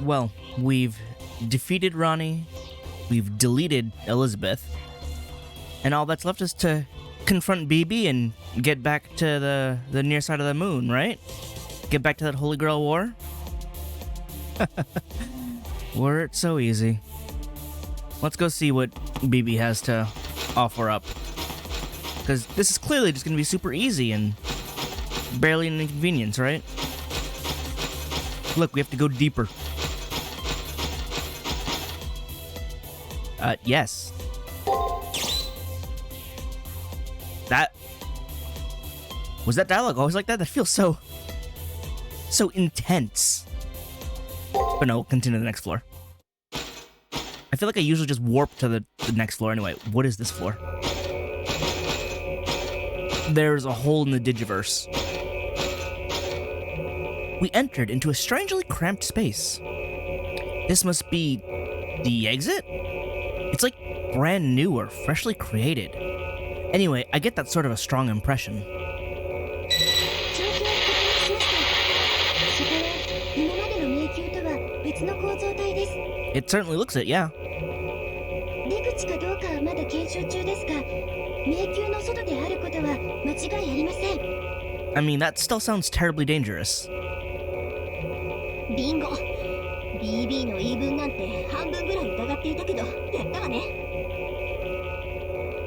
Well, we've defeated Ronnie, we've deleted Elizabeth, and all that's left is to confront BB and get back to the near side of the moon, right? Get back to that Holy Grail war? Were it so easy. Let's go see what BB has to offer up. Because this is clearly just going to be super easy and barely an inconvenience, right? Look, we have to go deeper. Yes. That... Was that dialogue always like that? That feels so intense. But no, we'll continue to the next floor. I feel like I usually just warp to the next floor anyway. What is this floor? There's a hole in the Digiverse. We entered into a strangely cramped space. This must be the exit? It's like brand new or freshly created. Anyway, I get that sort of a strong impression. It certainly looks it, yeah. I mean, that still sounds terribly dangerous. Bingo. BB の言い分なんて半分ぐらい疑っていたけど、やったわね。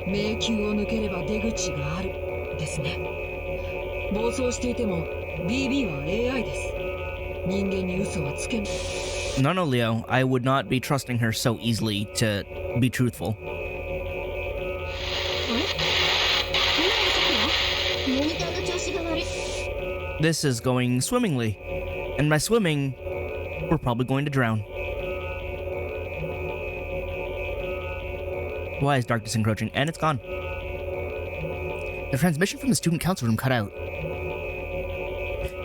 迷宮を抜ければ出口があるですね。暴走していても BB は AI です。人間に嘘はつけない。No, Leo, I would not be trusting her so easily to be truthful. This is going swimmingly. And by swimming, we're probably going to drown. Why is darkness encroaching? And it's gone. The transmission from the student council room cut out.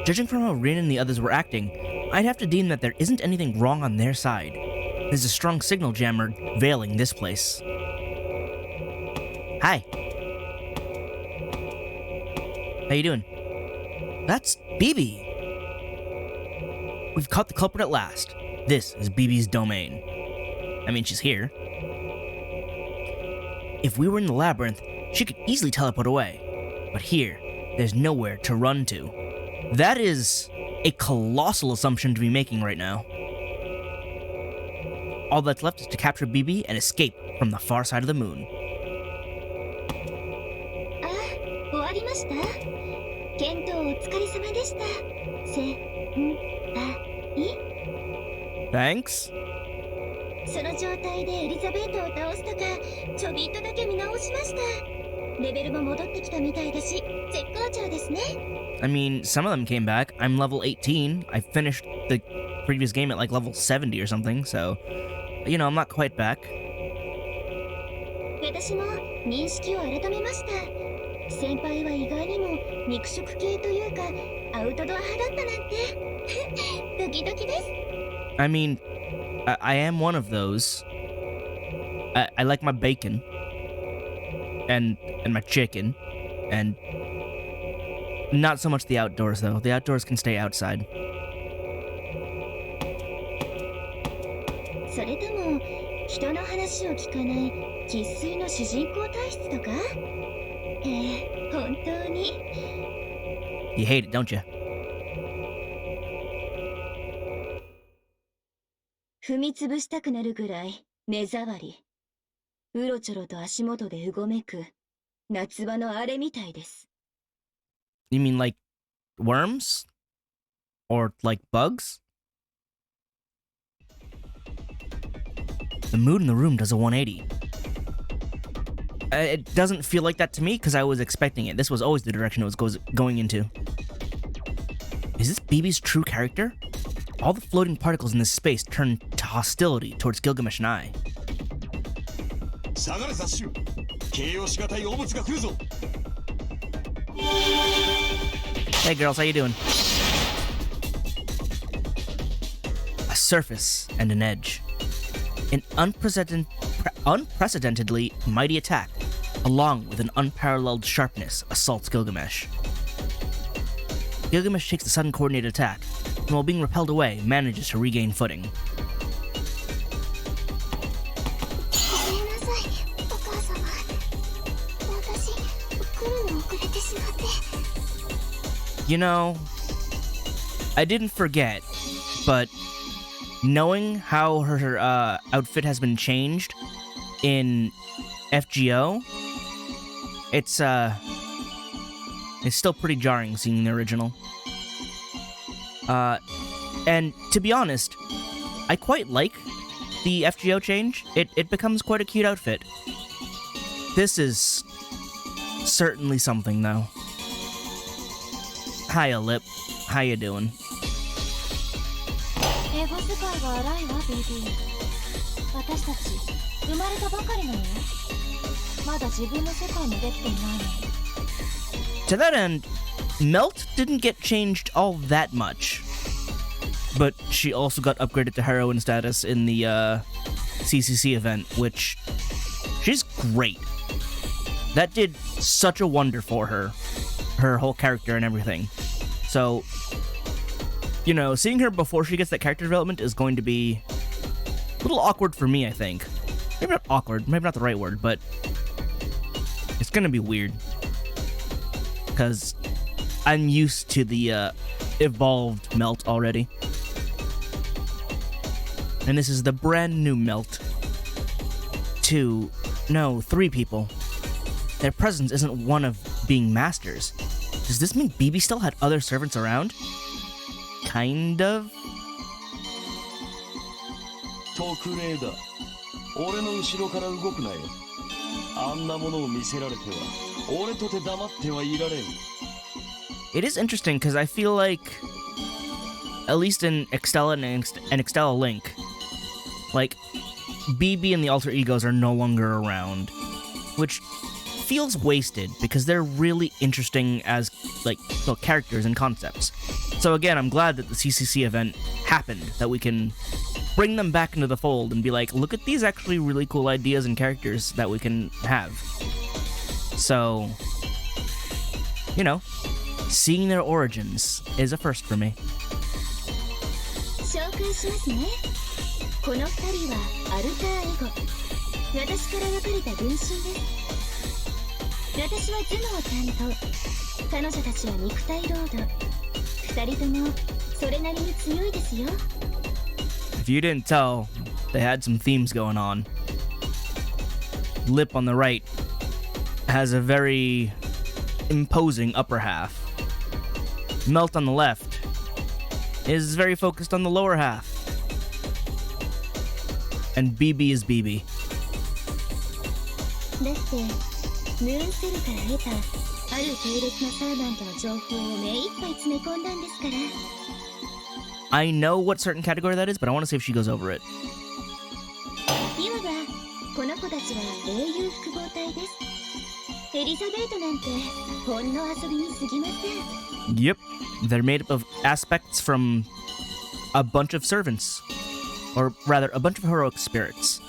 Judging from how Rin and the others were acting, I'd have to deem that there isn't anything wrong on their side. There's a strong signal jammer veiling this place. Hi. How you doing? That's BB. We've caught the culprit at last. This is BB's domain. I mean, she's here. If we were in the labyrinth, she could easily teleport away. But here, there's nowhere to run to. That is a colossal assumption to be making right now. All that's left is to capture BB and escape from the far side of the moon. Thanks. その状態でエリザベートを倒したか、ちょびっとだけ見直しました。レベルも戻ってきたみたいだし、絶好調ですね。I mean, some of them came back. I'm level 18. I finished the previous game at like level 70 or something, so, you know, I'm not quite back. 私も認識を改めました。先輩は意外にも肉食系というか、アウトドア派だったなんて。ドキドキです。I mean, I am one of those. I like my bacon. And my chicken. And not so much the outdoors, though. The outdoors can stay outside. それとも人の話を聞かない生粋の主人公体質とか？本当に。You hate it, don't you? 踏みつぶしたくなるぐらい目障り。うろちょろと足元でうごめく夏場のあれみたいです。You mean like worms? Or like bugs? The mood in the room does a 180. It doesn't feel like that to me because I was expecting it. This was always the direction it was going into. Is this BB's true character? All the floating particles in this space turn to hostility towards Gilgamesh and I. Hey girls, how you doing? A surface and an edge. An unprecedentedly mighty attack, along with an unparalleled sharpness, assaults Gilgamesh. Gilgamesh takes the sudden coordinated attack, and while being repelled away, manages to regain footing. ごめんなさい、お母様。私、来るの遅れてしまって。You know, I didn't forget, but knowing how her outfit has been changed in FGO, it's still pretty jarring seeing the original. And to be honest, I quite like the FGO change. It becomes quite a cute outfit. This is certainly something, though. Hiya, Lip. How you doing? 英語世界が荒いわ、ベイビー。私たち、生まれたばかりなのよ。まだ自分の世界もできていないのに。To that end, Melt didn't get changed all that much. But she also got upgraded to heroine status in the CCC event, which she's great. That did such a wonder for her whole character and everything. So, you know, seeing her before she gets that character development is going to be a little awkward for me, I think. Maybe not awkward, maybe not the right word, but it's gonna be weird. Because I'm used to the evolved Melt already. And this is the brand new Melt. 3 people. Their presence isn't one of being masters. Does this mean BB still had other servants around? Kind of? 特例だ。俺の後ろから動くなよ。あんなものを見せられては、俺とて黙ってはいられん。 It is interesting because I feel like, at least in Extella and Extella Link, like, BB and the alter egos are no longer around, which feels wasted because they're really interesting as, like, well, characters and concepts. So again, I'm glad that the CCC event happened, that we can bring them back into the fold and be like, look at these actually really cool ideas and characters that we can have. So, you know, seeing their origins is a first for me. 紹介しますね。この2人はアルターエゴ。私から分かれた分身です。私は頭脳担当。彼女たちは肉体労働。2人ともそれなりに強いですよ。If you didn't tell, they had some themes going on. Lip on the right has a very imposing upper half. Melt on the left is very focused on the lower half. And BB is BB. だってムーンセルから得たある系列のサーバントの情報を目いっぱい詰め込んだんですから。I know what certain category that is, but I want to see if she goes over it. いわばこの子たちは英雄複合体です。エリザベートなんてほんの遊びに過ぎません。 Yep, they're made up of aspects from a bunch of servants. Or rather, a bunch of heroic spirits.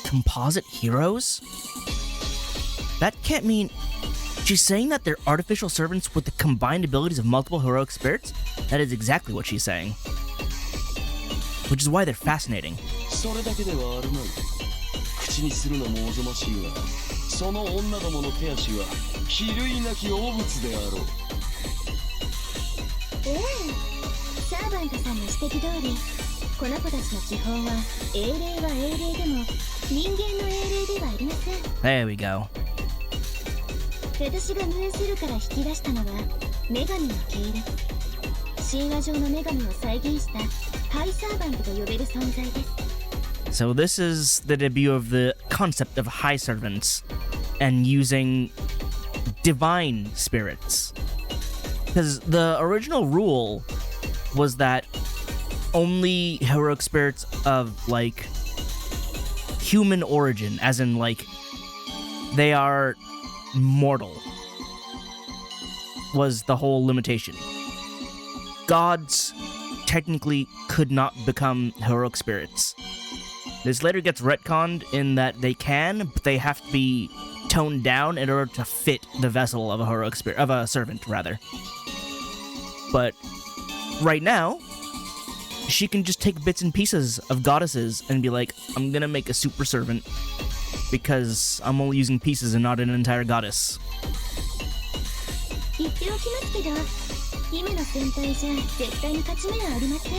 Composite heroes? That can't mean... She's saying that they're artificial servants with the combined abilities of multiple heroic spirits? That is exactly what she's saying. Which is why they're fascinating. それだけではあるまい。口にするのもおぞましいが、その女どもの手足は比類なき汚物であろう。ええ。サーバントさんの指摘通り、この子たちの基本は英霊は英霊でも人間の英霊ではありません。 There we go. 私がムーンセルから引き出したのは女神の系列。神話上の女神を再現したハイサーバントと呼べる存在です。 So this is the debut of the concept of high servants and using divine spirits. Because the original rule was that only heroic spirits of, like, human origin, as in, like, they are mortal, was the whole limitation. Gods technically could not become heroic spirits. This later gets retconned in that they can, but they have to be toned down in order to fit the vessel of a heroic spirit, of a servant, rather. But right now, she can just take bits and pieces of goddesses and be like, I'm gonna make a super servant because I'm only using pieces and not an entire goddess. 言っておきますけど、今の先輩じゃ絶対に勝ち目はありません。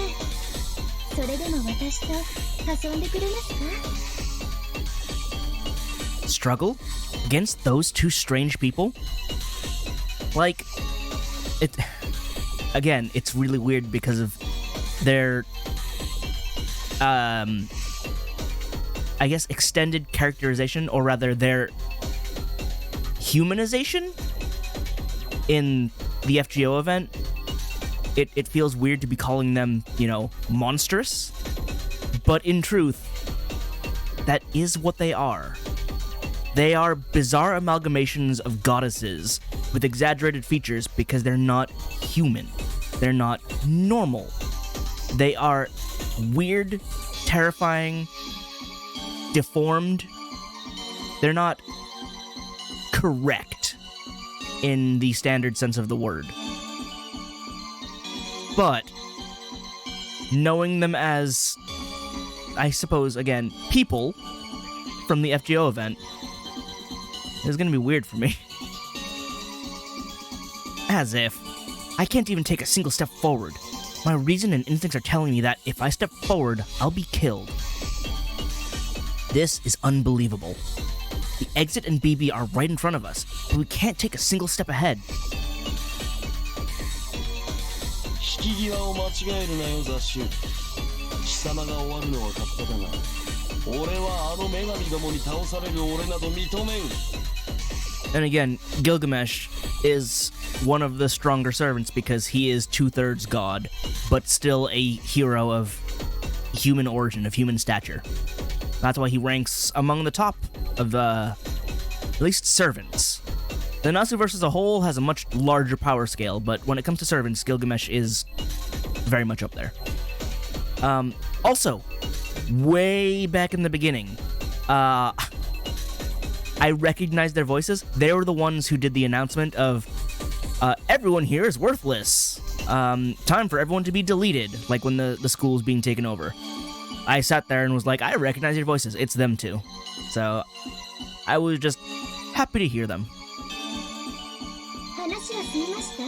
それでも私と遊んでくれますか？ Struggle against those two strange people? Like, it... Again, it's really weird because of their... I guess extended characterization, or rather their humanization in the FGO event. It feels weird to be calling them, you know, monstrous. But in truth, that is what they are. They are bizarre amalgamations of goddesses with exaggerated features because they're not human. They're not normal. They are weird, terrifying, deformed. They're not correct in the standard sense of the word. But knowing them as, I suppose, again, people from the FGO event is gonna be weird for me. As if. I can't even take a single step forward. My reason and instincts are telling me that if I step forward, I'll be killed. This is unbelievable. The exit and BB are right in front of us, but we can't take a single step ahead. 引き際を間違えるなよ雑種。貴様が終わるのは勝手だが、俺はあの女神どもに倒される俺など認めん。 And again, Gilgamesh is one of the stronger servants because he is 2/3 god, but still a hero of human origin, of human stature. That's why he ranks among the top of the, at least, servants. The Nasuverse as a whole has a much larger power scale, but when it comes to servants, Gilgamesh is very much up there. Also, way back in the beginning, I recognized their voices. They were the ones who did the announcement of, everyone here is worthless. Time for everyone to be deleted, like when the school was being taken over. I sat there and was like, I recognize your voices. It's them too. So, I was just happy to hear them. 話は済みました？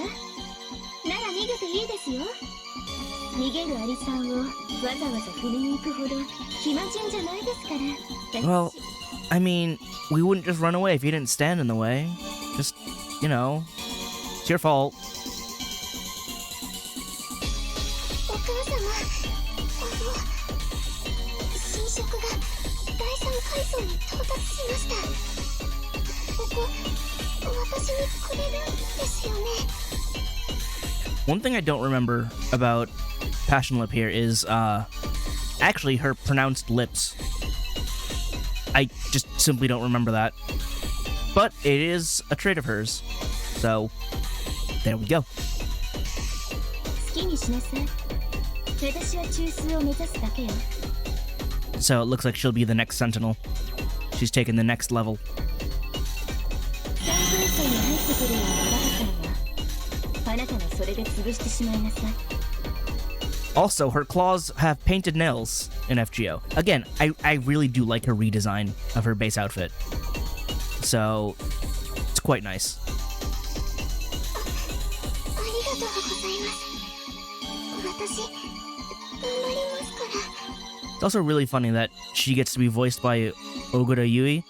なら逃げていいですよ。逃げるアリさんをわざわざ踏みに行くほど暇人じゃないですから。Well, I mean, we wouldn't just run away if you didn't stand in the way. Just, you know, it's your fault. お母様、侵食が第3階層に到達しました。ここ、私にくれるんですよね。 One thing I don't remember about Passion Lip here is, actually her pronounced lips. I just simply don't remember that. But it is a trait of hers. So, there we go. 好きにしなさい。私は中枢を目指すだけよ。 So it looks like she'll be the next Sentinel. She's taken the next level. 3階層に入ってくるようなバカさんは、あなたはそれで潰してしまいなさい。 Also, her claws have painted nails in FGO. Again, I really do like her redesign of her base outfit. So, it's quite nice. ありがとうございます。私、頑張りますから。 It's also really funny that she gets to be voiced by Ogura Yui,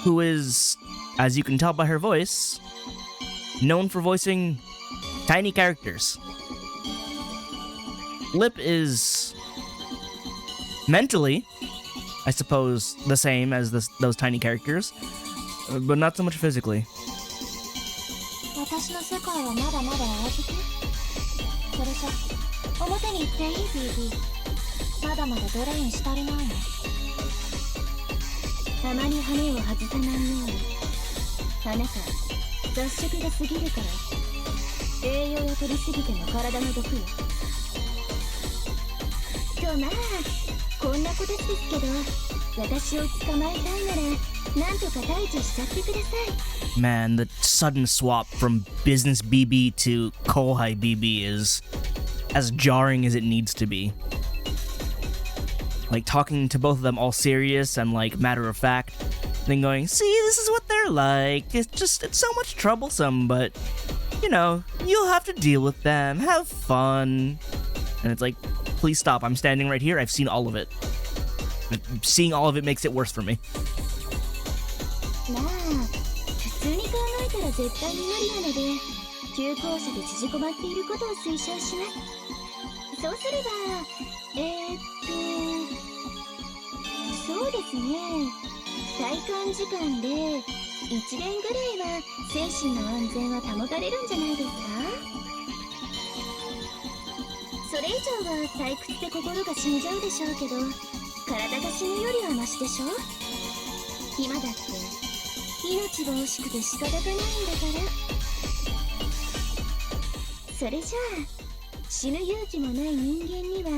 who is, as you can tell by her voice, known for voicing tiny characters. Lip is mentally, I suppose, the same as those tiny characters, but not so much physically. 私の世界はまだまだ預け。それじゃ、表に行っていい BB。まだまだドレインし足りないの。たまに羽を外さないように。あなた、雑食が過ぎるから、栄養を取りすぎても体の毒よ。とまあ、こんな子たちですけど、私を捕まえたいなら、なんとか退治しちゃってください。 Man, the sudden swap from business BB to Kohai BB is as jarring as it needs to be. Like, talking to both of them all serious and, like, matter of fact, then going, see, this is what they're like. It's so much troublesome, but, you know, you'll have to deal with them. Have fun. And it's like, please stop. I'm standing right here. I've seen all of it. Seeing all of it makes it worse for me. まあ普通に考えたら絶対に無理なので、旧校舎で縮こまっていることを推奨します。そうすればそうですね、体感時間で1年ぐらいは精神の安全は保たれるんじゃないですか。それ以上は退屈で心が死んじゃうでしょうけど、体が死ぬよりはマシでしょ。今だって命が惜しくて仕方がないんだから。それじゃあ死ぬ勇気もない人間には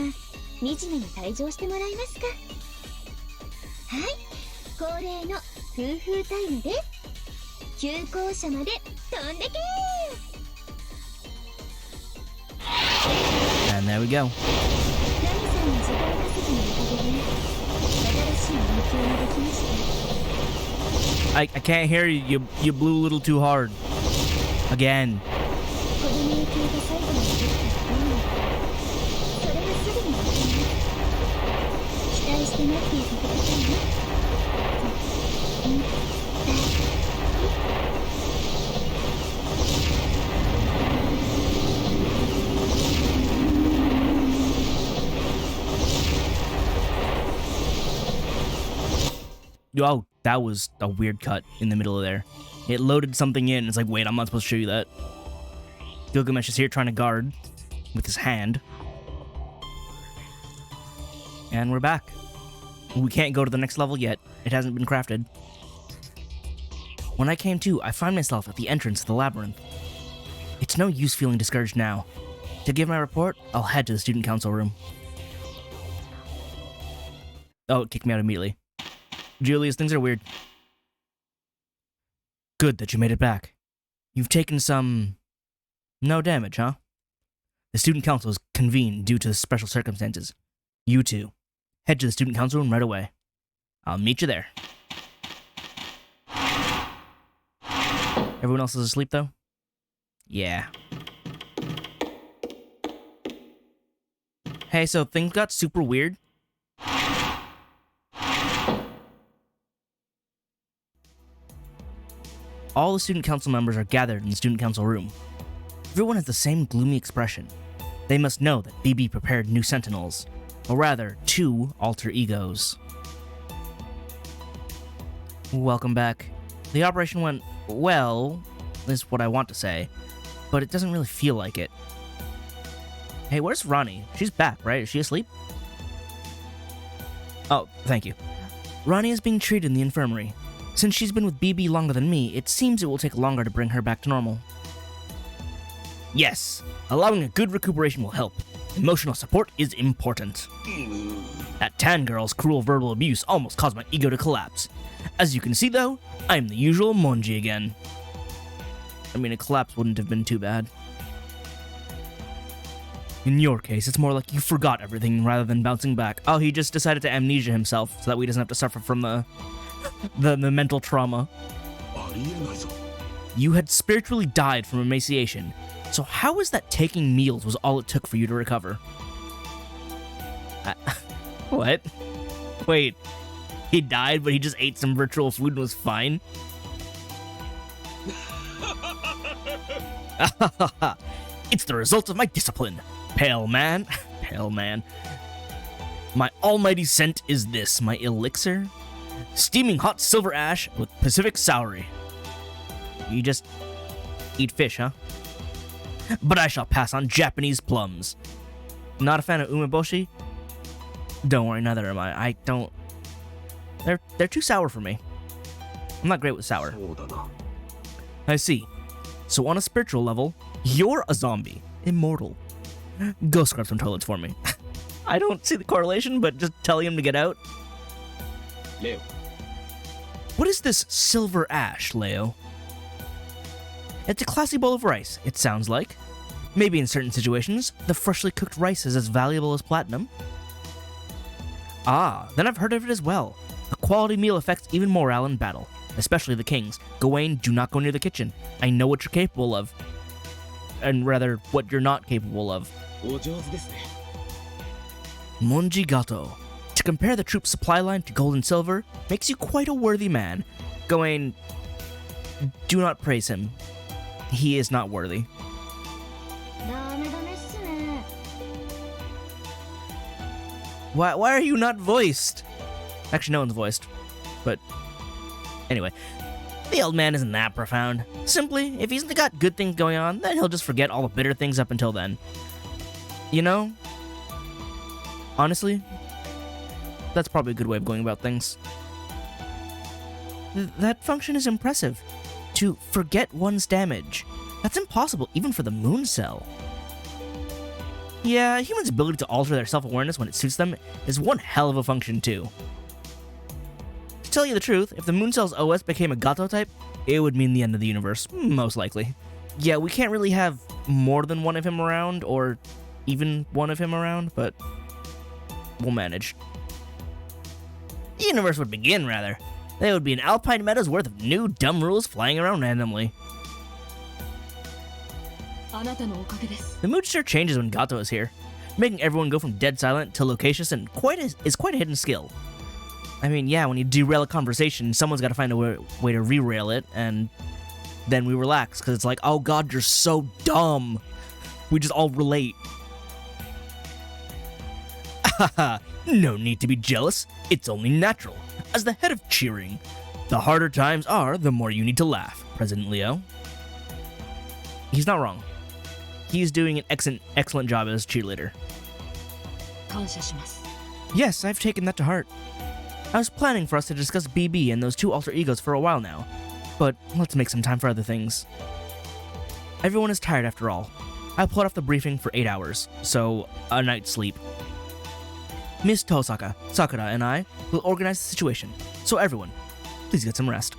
惨めに退場してもらえますか。はい、恒例の夫婦タイムで旧校舎まで飛んでけー。 And there we go. ナミさんの時間稼ぎのおかげで新しい勉強ができました。 I can't hear you. You blew a little too hard. Again. 子供の教が最後までできたらそれがすぐに分かります。期待して待っていてくださいね。Oh, that was a weird cut in the middle of there. It loaded something in. It's like, wait, I'm not supposed to show you that. Gilgamesh is here trying to guard with his hand. And we're back. We can't go to the next level yet. It hasn't been crafted. When I came to, I find myself at the entrance of the labyrinth. It's no use feeling discouraged now. To give my report, I'll head to the student council room. Oh, it kicked me out immediately. Julius, things are weird. Good that you made it back. You've taken some... no damage, huh? The student council is convened due to the special circumstances. You two, head to the student council room right away. I'll meet you there. Everyone else is asleep, though? Yeah. Hey, so things got super weird. All the student council members are gathered in the student council room. Everyone has the same gloomy expression. They must know that BB prepared new sentinels, or rather, 2 alter egos. Welcome back. The operation went well, is what I want to say, but it doesn't really feel like it. Hey, where's Ronnie? She's back, right? Is she asleep? Oh, thank you. Ronnie is being treated in the infirmary. Since she's been with BB longer than me, it seems it will take longer to bring her back to normal. Yes, allowing a good recuperation will help. Emotional support is important. That Tan girl's cruel verbal abuse almost caused my ego to collapse. As you can see though, I'm the usual Monji again. I mean, a collapse wouldn't have been too bad. In your case, it's more like you forgot everything rather than bouncing back. Oh, he just decided to amnesia himself so that we doesn't have to suffer from the mental trauma. You had spiritually died from emaciation, so how is that taking meals was all it took for you to recover? What? Wait, he died but he just ate some virtual food and was fine? It's the result of my discipline, pale man. Pale man. My almighty scent is this, my elixir. Steaming hot silver ash with Pacific soury. You just eat fish, huh? But I shall pass on Japanese plums. Not a fan of umeboshi? Don't worry, neither am I. I don't... They're too sour for me. I'm not great with sour. I see. So on a spiritual level, you're a zombie. Immortal. Go scrub some toilets for me. I don't see the correlation, but just telling him to get out. Leo. What is this silver ash, Leo? It's a classy bowl of rice, it sounds like. Maybe in certain situations, the freshly cooked rice is as valuable as platinum. Ah, then I've heard of it as well. A quality meal affects even morale in battle, especially the king's. Gawain, do not go near the kitchen. I know what you're capable of. And rather, what you're not capable of. Monji Gato. To compare the troop's supply line to gold and silver makes you quite a worthy man. Gawain, do not praise him. He is not worthy. ダメダメっすね。 Why are you not voiced? Actually, no one's voiced. But anyway, the old man isn't that profound. Simply, if he's got good things going on, then he'll just forget all the bitter things up until then. You know? Honestly, that's probably a good way of going about things. That function is impressive. To forget one's damage. That's impossible, even for the moon cell. Yeah, humans' ability to alter their self-awareness when it suits them is one hell of a function, too. To tell you the truth, if the moon cell's OS became a Gato type, it would mean the end of the universe, most likely. Yeah, we can't really have more than one of him around, or even one of him around, but we'll manage. The universe would begin, rather. There would be an alpine meadows worth of new dumb rules flying around randomly. あなたのおかげです。 The mood sure changes when Gato is here, making everyone go from dead silent to loquacious and is quite a hidden skill. I mean, yeah, when you derail a conversation, someone's got to find a way to re-rail it, and then we relax, because it's like, oh god, you're so dumb. We just all relate. Haha, no need to be jealous. It's only natural. As the head of cheering, the harder times are, the more you need to laugh, President Leo. He's not wrong. He's doing an excellent job as cheerleader. 感謝します。 Yes, I've taken that to heart. I was planning for us to discuss BB and those two alter egos for a while now, but let's make some time for other things. Everyone is tired after all. I pulled off the briefing for 8 hours, so a night's sleep. Miss Tosaka, Sakura, and I will organize the situation, so everyone, please get some rest.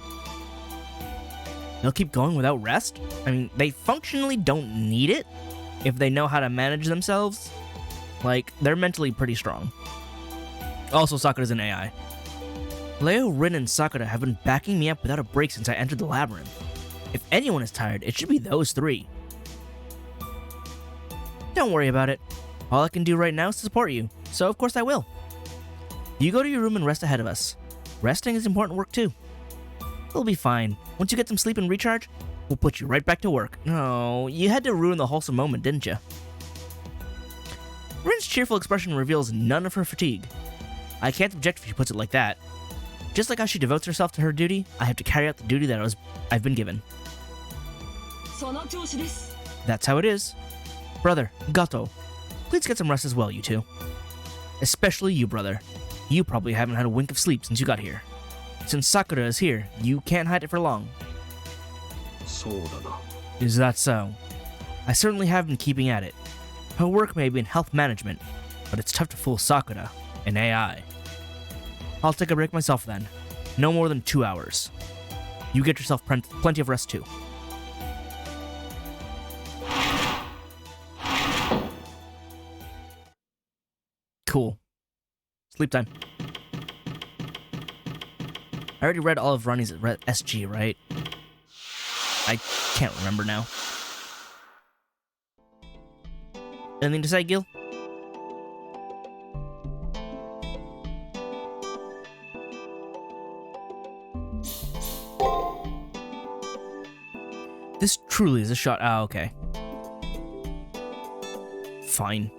They'll keep going without rest? I mean, they functionally don't need it if they know how to manage themselves. Like, they're mentally pretty strong. Also, Sakura's an AI. Leo, Rin, and Sakura have been backing me up without a break since I entered the labyrinth. If anyone is tired, it should be those three. Don't worry about it. All I can do right now is to support you, so of course I will. You go to your room and rest ahead of us. Resting is important work too. It'll be fine. Once you get some sleep and recharge, we'll put you right back to work. No, you had to ruin the wholesome moment, didn't you? Rin's cheerful expression reveals none of her fatigue. I can't object if she puts it like that. Just like how she devotes herself to her duty, I have to carry out the duty that I've been given. その調子です。 That's how it is. Brother, Gato, please get some rest as well, you two. Especially you, brother. You probably haven't had a wink of sleep since you got here. Since Sakura is here, you can't hide it for long. そうだな。 Is that so? I certainly have been keeping at it. Her work may be in health management, but it's tough to fool Sakura, an AI. I'll take a break myself then. No more than 2 hours. You get yourself plenty of rest too. Cool. Sleep time. I already read all of Ronnie's SG, right? I can't remember now. Anything to say, Gil? This truly is a shot. Ah, okay. Fine.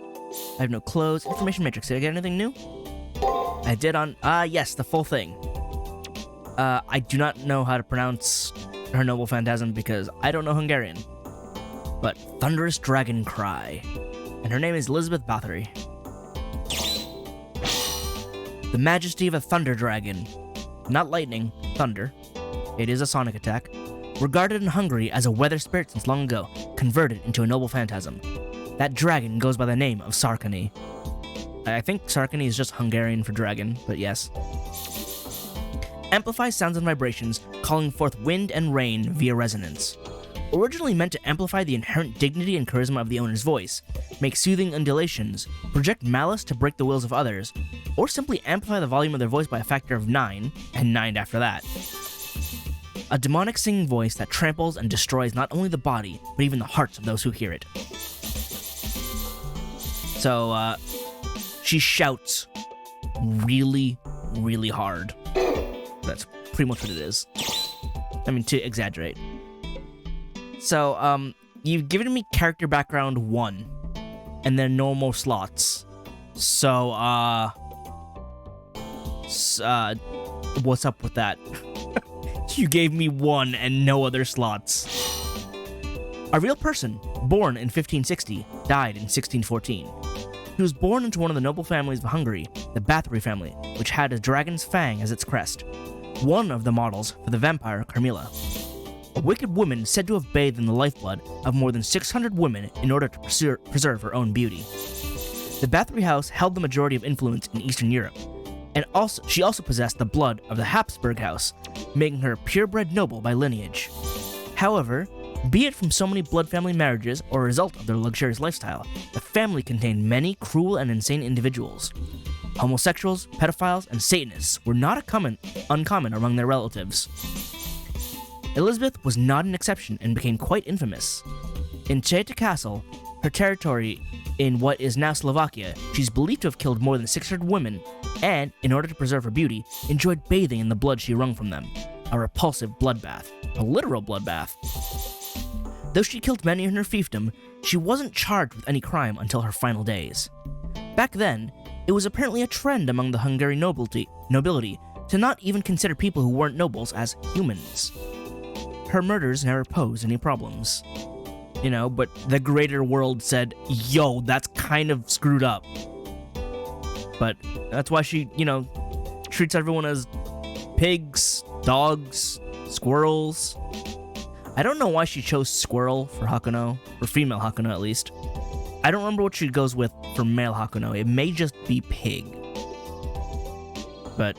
I have no clothes. Information matrix. Did I get anything new? I did on... yes, the full thing. I do not know how to pronounce her noble phantasm because I don't know Hungarian. But Thunderous Dragon Cry. And her name is Elizabeth Bathory. The majesty of a thunder dragon. Not lightning, thunder. It is a sonic attack. Regarded in Hungary as a weather spirit since long ago, converted into a noble phantasm. That dragon goes by the name of Sarkany. I think Sarkany is just Hungarian for dragon, but yes. amplifies sounds and vibrations, calling forth wind and rain via resonance. Originally meant to amplify the inherent dignity and charisma of the owner's voice, make soothing undulations, project malice to break the wills of others, or simply amplify the volume of their voice by a factor of 9, and 9 after that. A demonic singing voice that tramples and destroys not only the body, but even the hearts of those who hear it. So, she shouts really, really hard. That's pretty much what it is. I mean, to exaggerate. So, you've given me character background 1, and then normal slots. So, what's up with that? You gave me 1 and no other slots. A real person, born in 1560, died in 1614. He was born into one of the noble families of Hungary, the Bathory family, which had a dragon's fang as its crest, one of the models for the vampire Carmilla. A wicked woman said to have bathed in the lifeblood of more than 600 women in order to preserve her own beauty. The Bathory house held the majority of influence in Eastern Europe, and she also possessed the blood of the Habsburg house, making her a purebred noble by lineage. However, be it from so many blood family marriages or a result of their luxurious lifestyle, the family contained many cruel and insane individuals. Homosexuals, pedophiles, and Satanists were not uncommon among their relatives. Elizabeth was not an exception and became quite infamous. In Cheta Castle, her territory in what is now Slovakia, she's believed to have killed more than 600 women and, in order to preserve her beauty, enjoyed bathing in the blood she wrung from them. A repulsive bloodbath. A literal bloodbath. Though she killed many in her fiefdom, she wasn't charged with any crime until her final days. Back then, it was apparently a trend among the Hungarian nobility to not even consider people who weren't nobles as humans. Her murders never posed any problems. You know, but the greater world said, yo, that's kind of screwed up. But that's why she, treats everyone as pigs, dogs, squirrels. I don't know why she chose squirrel for Hakuno, for female Hakuno at least. I don't remember what she goes with for male Hakuno. It may just be pig. But,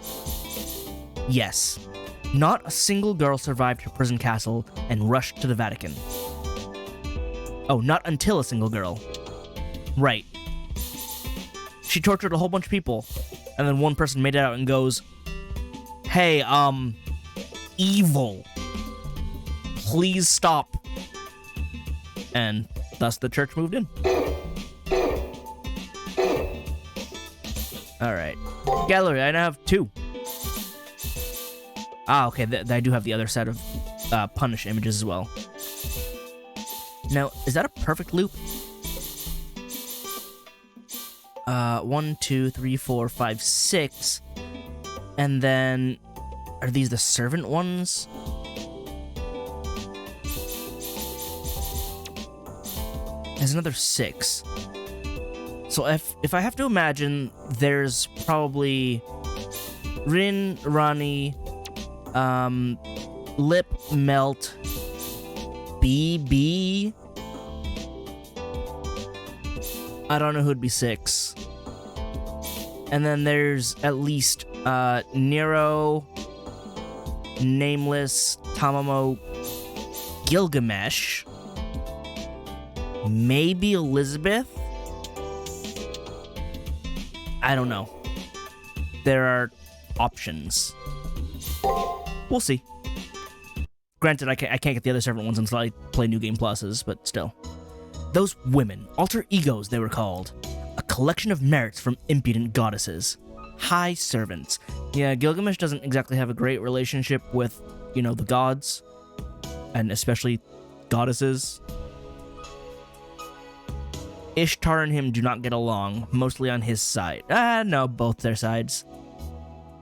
yes. Not a single girl survived her prison castle and rushed to the Vatican. Oh, not until a single girl. Right. She tortured a whole bunch of people, and then one person made it out and goes, hey, evil. Please stop. And thus the church moved in. Alright. Gallery, I now have 2. Ah, okay, I do have the other set of punish images as well. Now, is that a perfect loop? 1, 2, 3, 4, 5, 6. And then, are these the servant ones? There's another 6. So if I have to imagine, there's probably Rin, Rani, Lip, Melt, BB. I don't know who'd be 6. And then there's at least Nero, Nameless, Tamamo, Gilgamesh, maybe Elizabeth? I don't know. There are options. We'll see. Granted, I can't get the other servant ones until I play New Game Pluses, but still. Those women, alter egos they were called. A collection of merits from impudent goddesses. High servants. Yeah, Gilgamesh doesn't exactly have a great relationship with, the gods. And especially goddesses. Ishtar and him do not get along, mostly on his side. No, both their sides.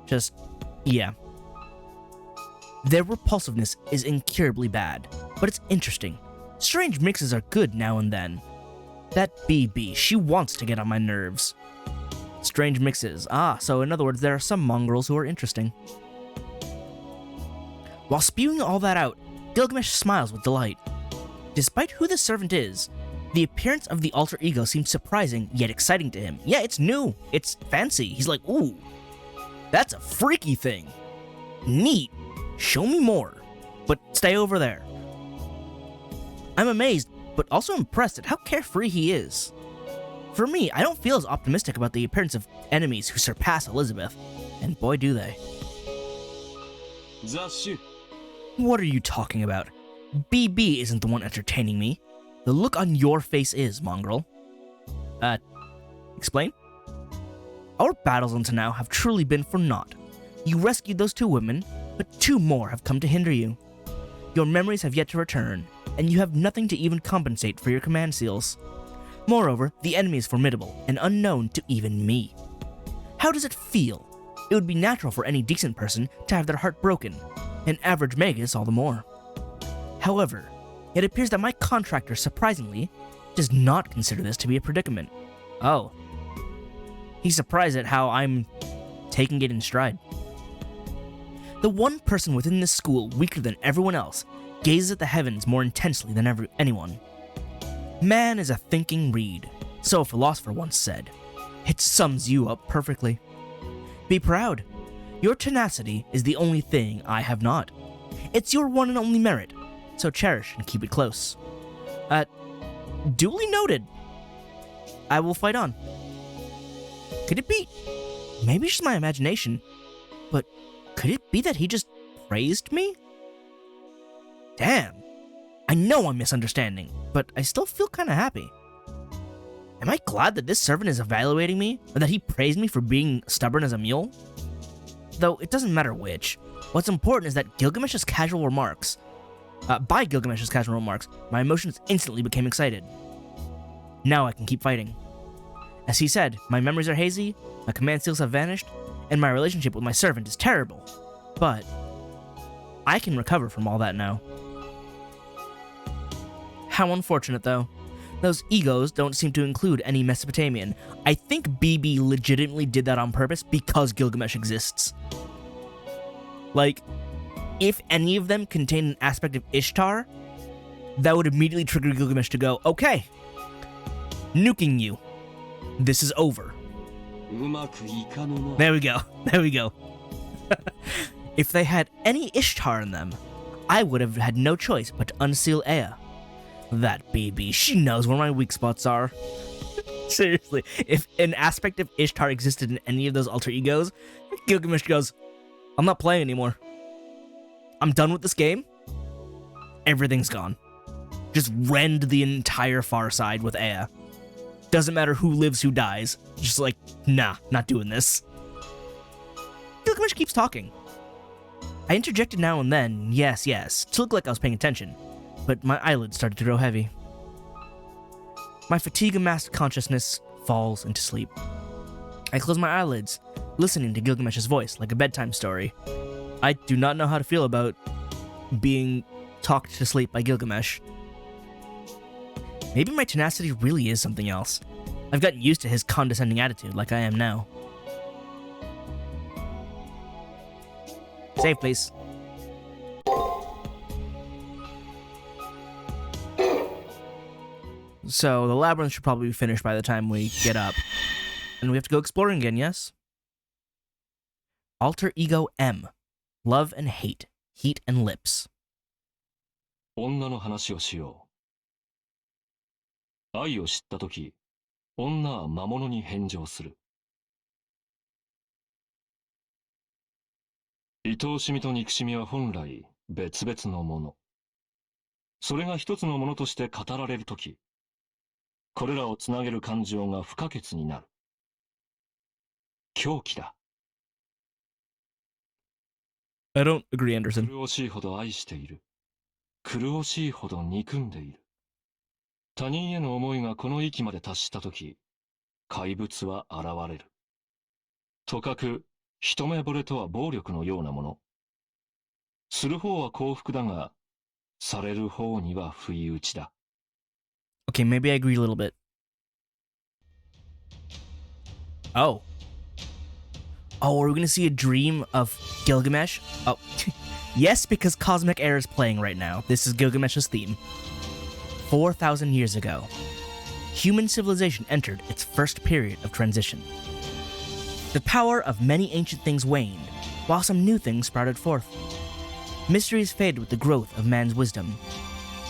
Just, yeah. Their repulsiveness is incurably bad, but it's interesting. Strange mixes are good now and then. That BB, she wants to get on my nerves. Strange mixes. So in other words, there are some mongrels who are interesting. While spewing all that out, Gilgamesh smiles with delight. Despite who the servant is, the appearance of the alter ego seems surprising yet exciting to him. Yeah, it's new. It's fancy. He's like, ooh, that's a freaky thing. Neat. Show me more. But stay over there. I'm amazed, but also impressed at how carefree he is. For me, I don't feel as optimistic about the appearance of enemies who surpass Elizabeth. And boy, do they. 雑種 What are you talking about? BB isn't the one entertaining me. The look on your face is, mongrel. Explain? Our battles until now have truly been for naught. You rescued those 2 women, but 2 more have come to hinder you. Your memories have yet to return, and you have nothing to even compensate for your command seals. Moreover, the enemy is formidable and unknown to even me. How does it feel? It would be natural for any decent person to have their heart broken, an average Magus all the more. However, it appears that my contractor, surprisingly, does not consider this to be a predicament. Oh. He's surprised at how I'm taking it in stride. The one person within this school weaker than everyone else gazes at the heavens more intensely than anyone. Man is a thinking reed, so a philosopher once said. It sums you up perfectly. Be proud. Your tenacity is the only thing I have not. It's your one and only merit, so cherish and keep it close. Duly noted. I will fight on. Could it be? Maybe it's just my imagination, but could it be that he just praised me? Damn. I know I'm misunderstanding, but I still feel kinda happy. Am I glad that this servant is evaluating me, or that he praised me for being stubborn as a mule? Though it doesn't matter which. What's important is that by Gilgamesh's casual remarks, my emotions instantly became excited. Now I can keep fighting. As he said, my memories are hazy, my command seals have vanished, and my relationship with my servant is terrible. But I can recover from all that now. How unfortunate, though. Those egos don't seem to include any Mesopotamian. I think BB legitimately did that on purpose because Gilgamesh exists. Like, if any of them contain an aspect of Ishtar, that would immediately trigger Gilgamesh to go, okay, nuking you. This is over. うまくいかぬな There we go. There we go. If they had any Ishtar in them, I would have had no choice but to unseal Ea. That BB, she knows where my weak spots are. Seriously, if an aspect of Ishtar existed in any of those alter egos, Gilgamesh goes, I'm not playing anymore. I'm done with this game. Everything's gone. Just rend the entire far side with Ea. Doesn't matter who lives, who dies. Just like, nah, not doing this. Gilgamesh keeps talking. I interjected now and then, yes, to look like I was paying attention, but my eyelids started to grow heavy. My fatigue-amassed consciousness falls into sleep. I close my eyelids, listening to Gilgamesh's voice like a bedtime story. I do not know how to feel about being talked to sleep by Gilgamesh. Maybe my tenacity really is something else. I've gotten used to his condescending attitude like I am now. Save, please. So, the labyrinth should probably be finished by the time we get up. And we have to go exploring again, yes? Alter Ego M. Love and Hate. Heat and Lips. 女の話をしよう。愛を知ったとき、女は魔物に返上する。愛おしみと憎しみは本来別々のもの。それが一つのものとして語られるとき、これらをつなげる感情が不可欠になる。狂気だ。I don't agree, Anderson. 苦しいほど愛している。苦しいほど憎んでいる。他人への思いがこの域まで達したとき、怪物は現れる。とかく、一目惚れとは暴力のようなもの。する方は幸福だが、される方には不意打ちだ。Okay, maybe I agree a little bit. Oh. Oh, are we gonna see a dream of Gilgamesh? Oh. Yes, because Cosmic Air is playing right now. This is Gilgamesh's theme. 4,000 years ago, human civilization entered its first period of transition. The power of many ancient things waned, while some new things sprouted forth. Mysteries faded with the growth of man's wisdom.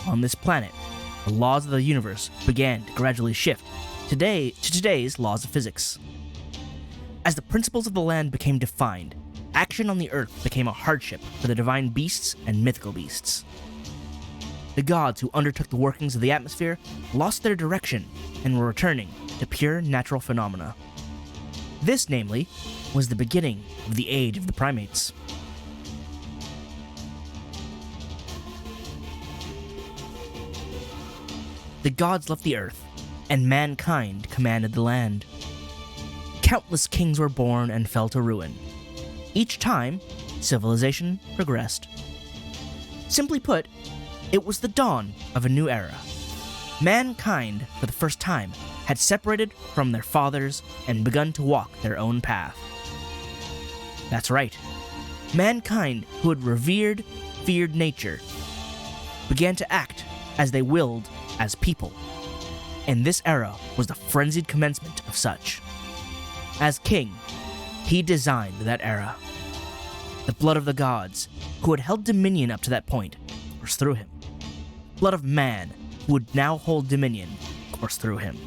On this planet, the laws of the universe began to gradually shift to today's laws of physics. As the principles of the land became defined, action on the earth became a hardship for the divine beasts and mythical beasts. The gods who undertook the workings of the atmosphere lost their direction and were returning to pure natural phenomena. This, namely, was the beginning of the age of the primates. The gods left the earth, and mankind commanded the land. Countless kings were born and fell to ruin. Each time, civilization progressed. Simply put, it was the dawn of a new era. Mankind, for the first time, had separated from their fathers and begun to walk their own path. That's right. Mankind, who had feared nature, began to act as they willed as people. And this era was the frenzied commencement of such. As king, he designed that era. The blood of the gods, who had held dominion up to that point, coursed through him. Blood of man, who would now hold dominion, coursed through him.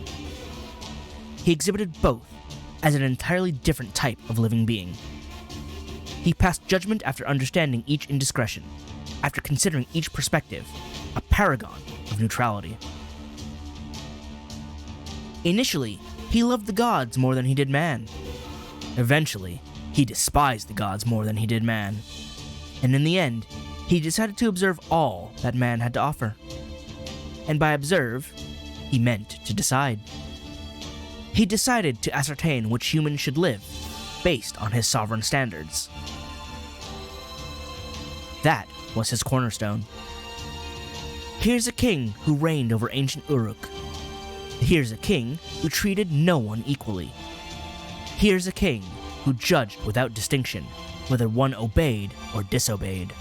He exhibited both as an entirely different type of living being. He passed judgment after understanding each indiscretion, after considering each perspective, a paragon of neutrality. Initially, he loved the gods more than he did man. Eventually, he despised the gods more than he did man. And in the end, he decided to observe all that man had to offer. And by observe, he meant to decide. He decided to ascertain which humans should live, based on his sovereign standards. That was his cornerstone. Here's a king who reigned over ancient Uruk. Here's a king who treated no one equally. Here's a king who judged without distinction, whether one obeyed or disobeyed.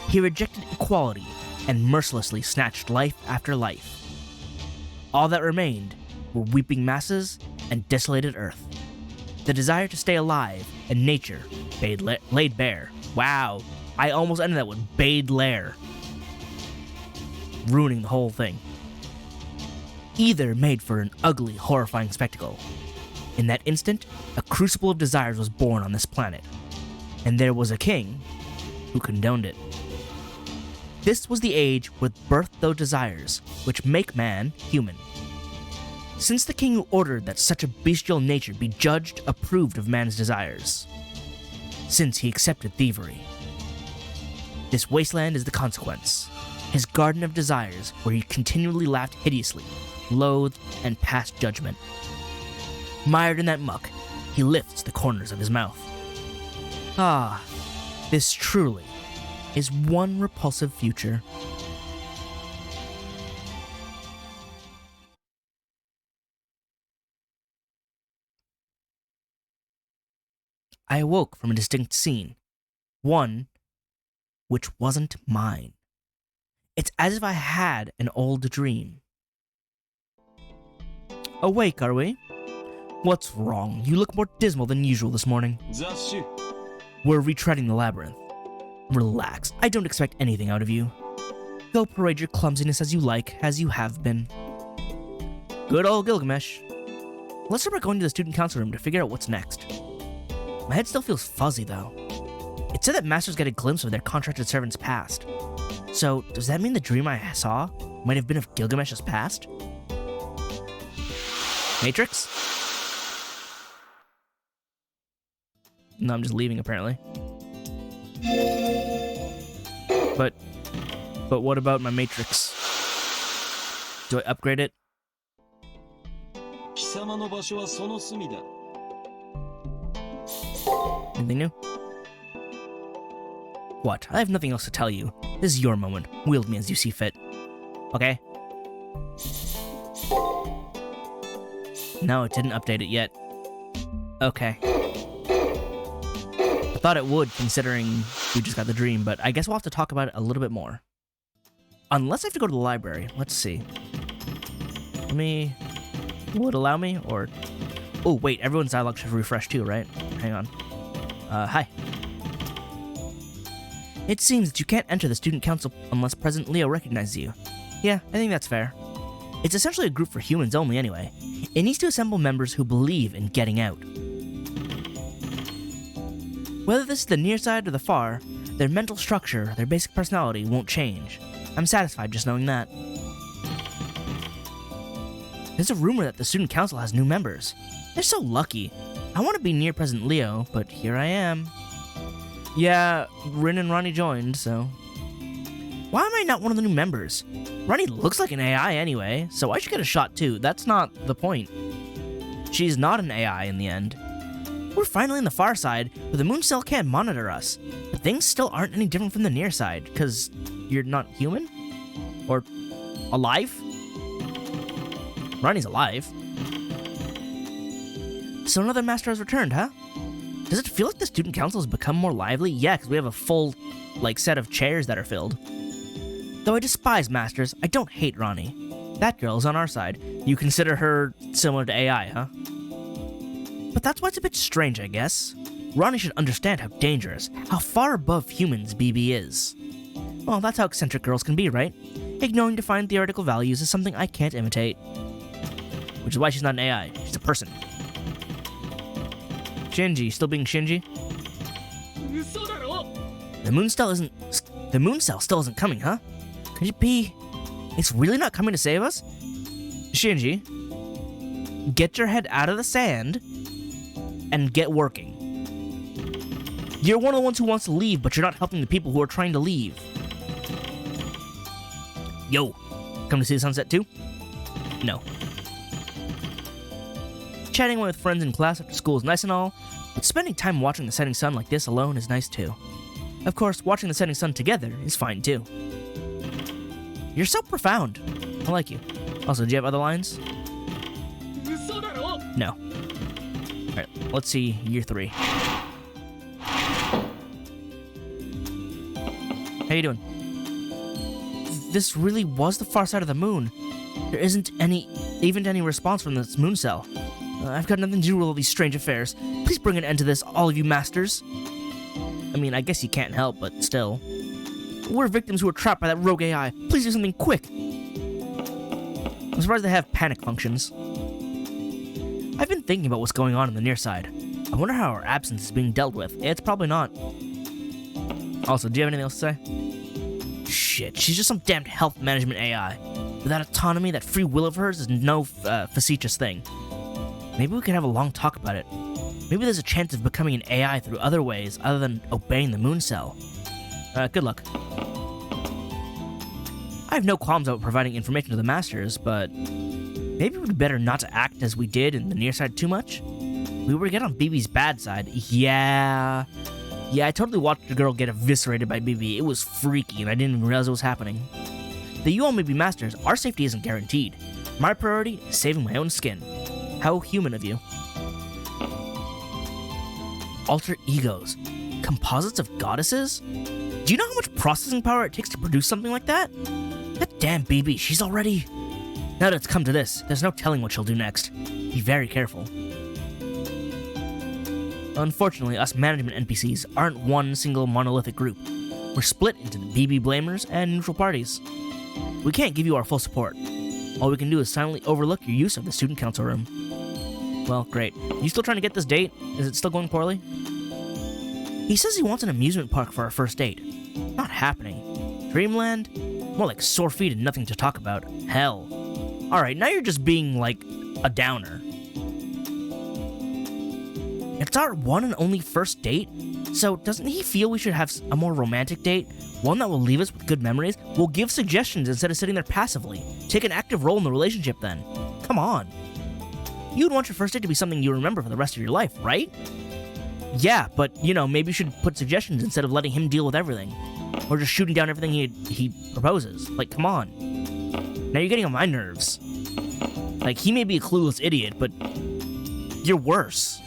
He rejected equality and mercilessly snatched life after life. All that remained were weeping masses and desolated earth. The desire to stay alive and nature laid bare. Wow, I almost ended that with bade lair, ruining the whole thing. Either made for an ugly, horrifying spectacle. In that instant, a crucible of desires was born on this planet, and there was a king who condoned it. This was the age which birthed those desires, which make man human. Since the king who ordered that such a bestial nature be judged approved of man's desires. Since he accepted thievery. This wasteland is the consequence. His garden of desires, where he continually laughed hideously, loathed, and passed judgment. Mired in that muck, he lifts the corners of his mouth. Ah, this truly is one repulsive future. I awoke from a distinct scene, one which wasn't mine. It's as if I had an old dream. Awake, are we? What's wrong? You look more dismal than usual this morning. We're retreading the labyrinth. Relax, I don't expect anything out of you. Go parade your clumsiness as you like, as you have been. Good old Gilgamesh. Let's start by going to the student council room to figure out what's next. My head still feels fuzzy, though. It said that masters get a glimpse of their contracted servants' past. So, does that mean the dream I saw might have been of Gilgamesh's past? Matrix? No, I'm just leaving, apparently. But what about my Matrix? Do I upgrade it? Anything new? What? I have nothing else to tell you. This is your moment. Wield me as you see fit. Okay? No, it didn't update it yet. Okay. I thought it would, considering we just got the dream, but I guess we'll have to talk about it a little bit more. Unless I have to go to the library. Let's see. Will it allow me, or... Oh, wait, everyone's dialogue should refresh too, right? Hang on. Hi. It seems that you can't enter the student council unless President Leo recognizes you. Yeah, I think that's fair. It's essentially a group for humans only anyway. It needs to assemble members who believe in getting out. Whether this is the near side or the far, their mental structure, their basic personality won't change. I'm satisfied just knowing that. There's a rumor that the student council has new members. They're so lucky. I want to be near President Leo, but here I am. Yeah, Rin and Ronnie joined, so... Why am I not one of the new members? Ronnie looks like an AI anyway, so I should get a shot too. That's not the point. She's not an AI in the end. We're finally on the far side, where the moon cell can't monitor us. But things still aren't any different from the near side, because you're not human? Or alive? Ronnie's alive. So another master has returned, huh? Does it feel like the student council has become more lively? Yeah, because we have a full, set of chairs that are filled. Though I despise masters, I don't hate Ronnie. That girl is on our side. You consider her similar to AI, huh? But that's why it's a bit strange, I guess. Ronnie should understand how dangerous, how far above humans BB is. Well, that's how eccentric girls can be, right? Ignoring defined theoretical values is something I can't imitate. Which is why she's not an AI, she's a person. Shinji, still being Shinji? The moon cell still isn't coming, huh? Could it be... It's really not coming to save us? Shinji, get your head out of the sand and get working. You're one of the ones who wants to leave, but you're not helping the people who are trying to leave. Yo, come to see the sunset too? No. Chatting with friends in class after school is nice and all, but spending time watching the setting sun like this alone is nice too. Of course, watching the setting sun together is fine too. You're so profound. I like you. Also, do you have other lines? No. Alright, let's see year 3. How you doing? This really was the far side of the moon. There isn't any response from this moon cell. I've got nothing to do with all these strange affairs. Please bring an end to this, all of you masters. I mean, I guess you can't help, but still. We're victims who are trapped by that rogue AI. Please do something quick. I'm surprised they have panic functions. I've been thinking about what's going on the near side. I wonder how our absence is being dealt with. It's probably not. Also, do you have anything else to say? Shit, she's just some damned health management AI. Without autonomy, that free will of hers is no facetious thing. Maybe we could have a long talk about it. Maybe there's a chance of becoming an AI through other ways other than obeying the moon cell. Good luck. I have no qualms about providing information to the masters, but maybe we'd better not to act as we did in the near side too much. We were get on BB's bad side. Yeah, I totally watched a girl get eviscerated by BB. It was freaky, and I didn't even realize it was happening. Though you all may be masters, our safety isn't guaranteed. My priority is saving my own skin. How human of you. Alter egos. Composites of goddesses? Do you know how much processing power it takes to produce something like that? That damn BB, she's already... Now that it's come to this, there's no telling what she'll do next. Be very careful. Unfortunately, us management NPCs aren't one single monolithic group. We're split into the BB blamers and neutral parties. We can't give you our full support. All we can do is silently overlook your use of the student council room. Well, great. You still trying to get this date? Is it still going poorly? He says he wants an amusement park for our first date. Not happening. Dreamland? More like sore feet and nothing to talk about. Hell. Alright, now you're just being, like, a downer. It's our one and only first date, so doesn't he feel we should have a more romantic date? One that will leave us with good memories? We'll give suggestions instead of sitting there passively. Take an active role in the relationship then. Come on. You'd want your first date to be something you remember for the rest of your life, right? Yeah, but, you know, maybe you should put suggestions instead of letting him deal with everything. Or just shooting down everything he proposes. Like, come on. Now you're getting on my nerves. Like, he may be a clueless idiot, but you're worse.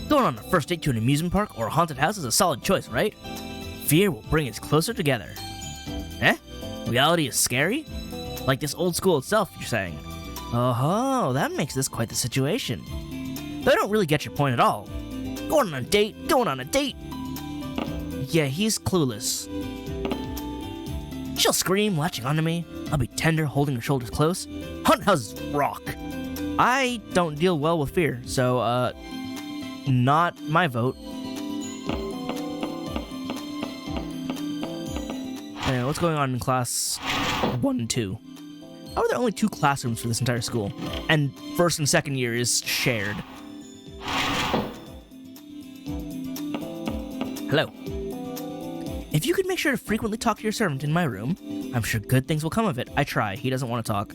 Going on a first date to an amusement park or a haunted house is a solid choice, right? Fear will bring us closer together. Eh? Reality is scary? Like this old school itself, you're saying? Oh, that makes this quite the situation. Though I don't really get your point at all. Going on a date, going on a date. Yeah, he's clueless. She'll scream, latching onto me. I'll be tender, holding her shoulders close. Hunt houses rock. I don't deal well with fear, so, not my vote. Anyway, what's going on in class 1 and 2? How are there only 2 classrooms for this entire school? And first and second year is shared. Hello. If you could make sure to frequently talk to your servant in my room, I'm sure good things will come of it. I try. He doesn't want to talk.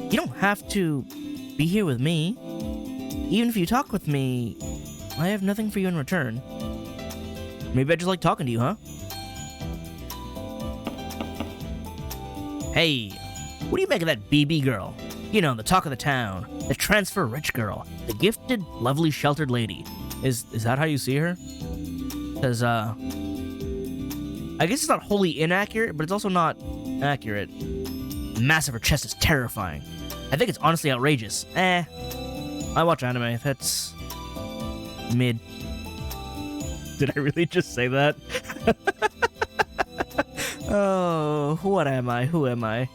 You don't have to be here with me. Even if you talk with me, I have nothing for you in return. Maybe I just like talking to you, huh? Hey, what do you make of that BB girl? You know, the talk of the town, the transfer rich girl, the gifted, lovely, sheltered lady. Is that how you see her? Because, I guess it's not wholly inaccurate, but it's also not accurate. The mass of her chest is terrifying. I think it's honestly outrageous. I watch anime. That's mid. Did I really just say that? Oh, what am I? Who am I?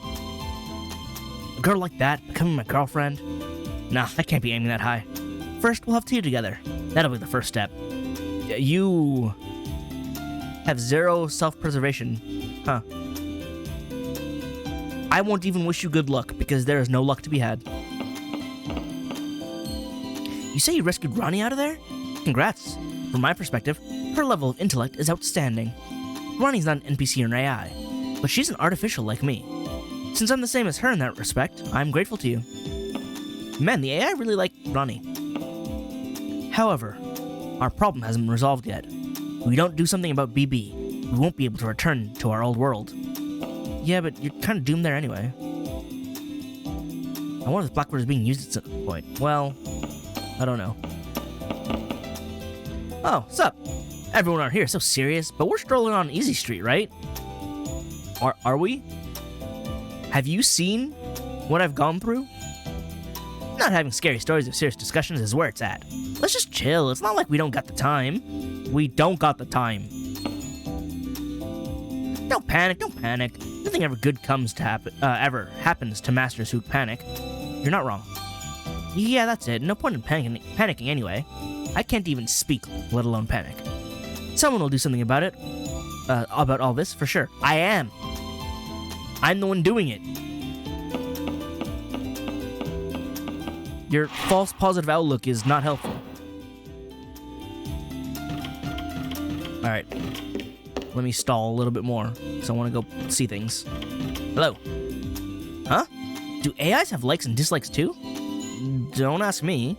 A girl like that becoming my girlfriend? Nah, I can't be aiming that high. First, we'll have tea together. That'll be the first step. You have 0 self-preservation, huh? I won't even wish you good luck, because there is no luck to be had. You say you rescued Ronnie out of there? Congrats. From my perspective, her level of intellect is outstanding. Ronnie's not an NPC or an AI, but she's an artificial like me. Since I'm the same as her in that respect, I'm grateful to you. Man, the AI really liked Ronnie. However, our problem hasn't been resolved yet. If we don't do something about BB, we won't be able to return to our old world. Yeah, but you're kind of doomed there anyway. I wonder if Blackbird is being used at some point. Well, I don't know. Oh, sup? Everyone out here is so serious, but we're strolling on Easy Street, right? Are we? Have you seen what I've gone through? Not having scary stories or serious discussions is where it's at. Let's just chill. It's not like we don't got the time. We don't got the time. Don't panic, don't panic. Nothing ever good comes to ever happens to masters who panic. You're not wrong. Yeah, that's it. No point in panicking anyway. I can't even speak, let alone panic. Someone will do something about it. About all this, for sure. I am. I'm the one doing it. Your false positive outlook is not helpful. Alright. Let me stall a little bit more, because I want to go see things. Hello. Huh? Do AIs have likes and dislikes too? Don't ask me.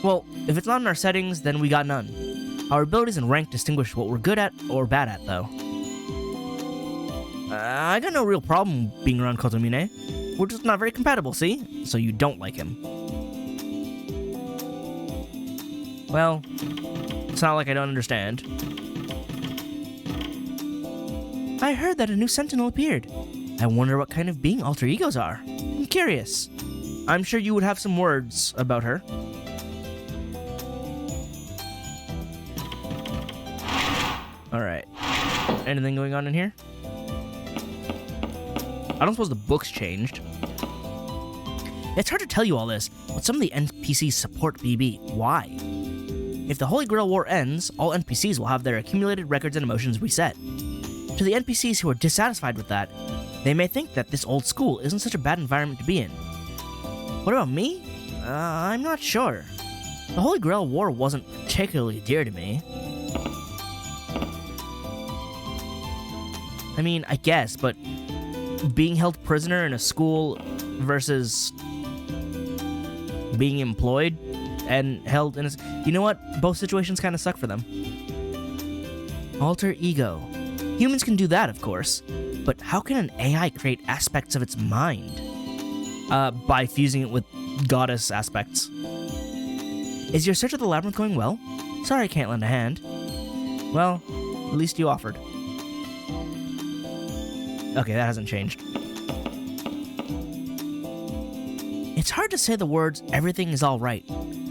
Well, if it's not in our settings, then we got none. Our abilities and rank distinguish what we're good at or bad at, though. I got no real problem being around Kotomine. We're just not very compatible, see? So you don't like him. Well, it's not like I don't understand. I heard that a new sentinel appeared. I wonder what kind of being alter egos are. I'm curious. I'm sure you would have some words about her. Alright. Anything going on in here? I don't suppose the book's changed. It's hard to tell you all this, but some of the NPCs support BB. Why? If the Holy Grail War ends, all NPCs will have their accumulated records and emotions reset. To the NPCs who are dissatisfied with that, they may think that this old school isn't such a bad environment to be in. What about me? I'm not sure. The Holy Grail War wasn't particularly dear to me. I mean, I guess, but being held prisoner in a school versus being employed and held in a... You know what? Both situations kind of suck for them. Alter ego. Humans can do that, of course. But how can an AI create aspects of its mind? By fusing it with goddess aspects. Is your search of the labyrinth going well? Sorry I can't lend a hand. Well, at least you offered. Okay, that hasn't changed. It's hard to say the words, everything is alright.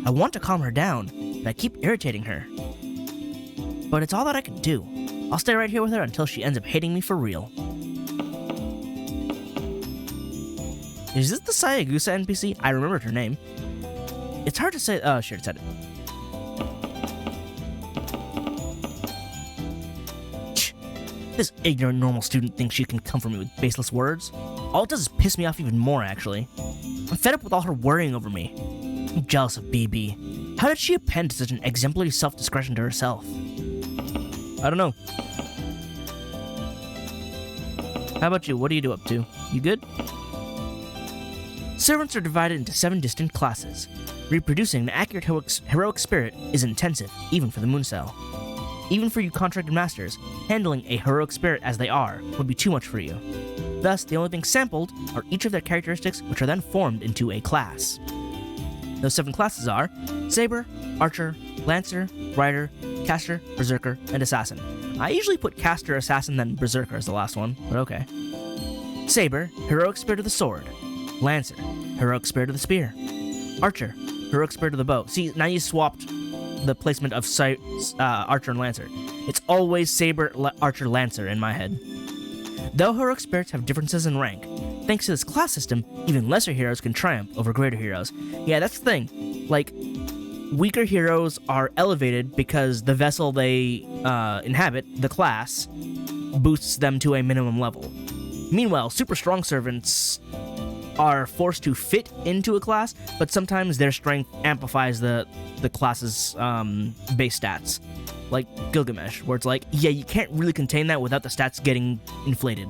I want to calm her down, and I keep irritating her. But it's all that I can do. I'll stay right here with her until she ends up hating me for real. Is this the Sayagusa NPC? I remembered her name. It's hard to say. Oh, sure, it said it. This ignorant normal student thinks she can come for me with baseless words. All it does is piss me off even more, actually. I'm fed up with all her worrying over me. I'm jealous of BB. How did she append such an exemplary self-discretion to herself? I don't know. How about you? What do you do up to? You good? Servants are divided into 7 distinct classes. Reproducing an accurate heroic spirit is intensive, even for the Moon Cell. Even for you contracted masters, handling a heroic spirit as they are would be too much for you. Thus, the only things sampled are each of their characteristics, which are then formed into a class. Those 7 classes are Saber, Archer, Lancer, Rider, Caster, Berserker, and Assassin. I usually put Caster, Assassin, then Berserker as the last one, but okay. Saber, heroic spirit of the sword. Lancer, heroic spirit of the spear. Archer, heroic spirit of the bow. See, now you swapped the placement of Archer and Lancer. It's always Saber, Archer, Lancer in my head. Though heroic spirits have differences in rank, thanks to this class system, even lesser heroes can triumph over greater heroes. Yeah, that's the thing. Like, weaker heroes are elevated because the vessel they inhabit, the class, boosts them to a minimum level. Meanwhile, super strong servants are forced to fit into a class, but sometimes their strength amplifies the class's base stats. Like Gilgamesh, where it's like, yeah, you can't really contain that without the stats getting inflated.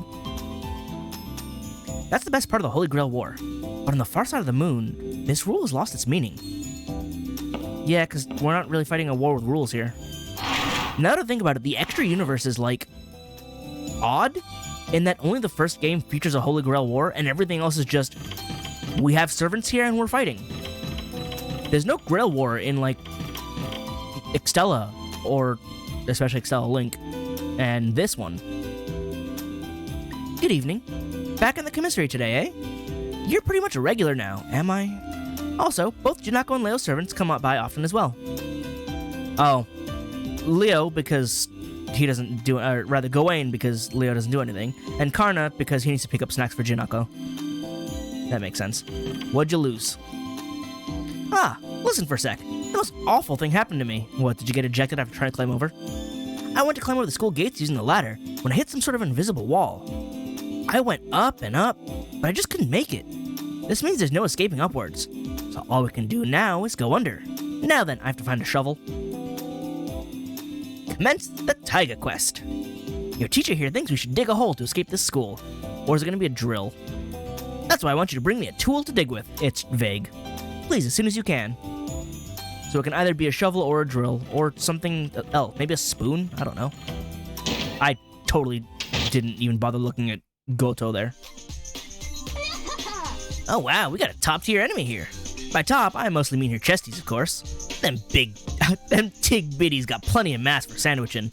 That's the best part of the Holy Grail War. But on the far side of the moon, this rule has lost its meaning. Yeah, because we're not really fighting a war with rules here. Now to think about it, the extra universe is, like, odd, in that only the first game features a Holy Grail War, and everything else is just, we have servants here and we're fighting. There's no Grail War in, like, Extella, or especially Extella Link, and this one. Good evening. Back in the commissary today, eh? You're pretty much a regular now, am I? Also, both Janako and Leo's servants come up by often as well. Oh, Leo because he doesn't do, or rather Gawain because Leo doesn't do anything, and Karna because he needs to pick up snacks for Janako. That makes sense. What'd you lose? Ah, listen for a sec. The most awful thing happened to me. What, did you get ejected after trying to climb over? I went to climb over the school gates using the ladder when I hit some sort of invisible wall. I went up and up, but I just couldn't make it. This means there's no escaping upwards. So all we can do now is go under. Now then, I have to find a shovel. Commence the Taiga quest. Your teacher here thinks we should dig a hole to escape this school. Or is it going to be a drill? That's why I want you to bring me a tool to dig with. It's vague. Please, as soon as you can. So it can either be a shovel or a drill, or something else. Maybe a spoon? I don't know. I totally didn't even bother looking at Goto there. Oh wow, we got a top-tier enemy here. By top, I mostly mean her chesties, of course. Them tig bitties got plenty of mass for sandwiching.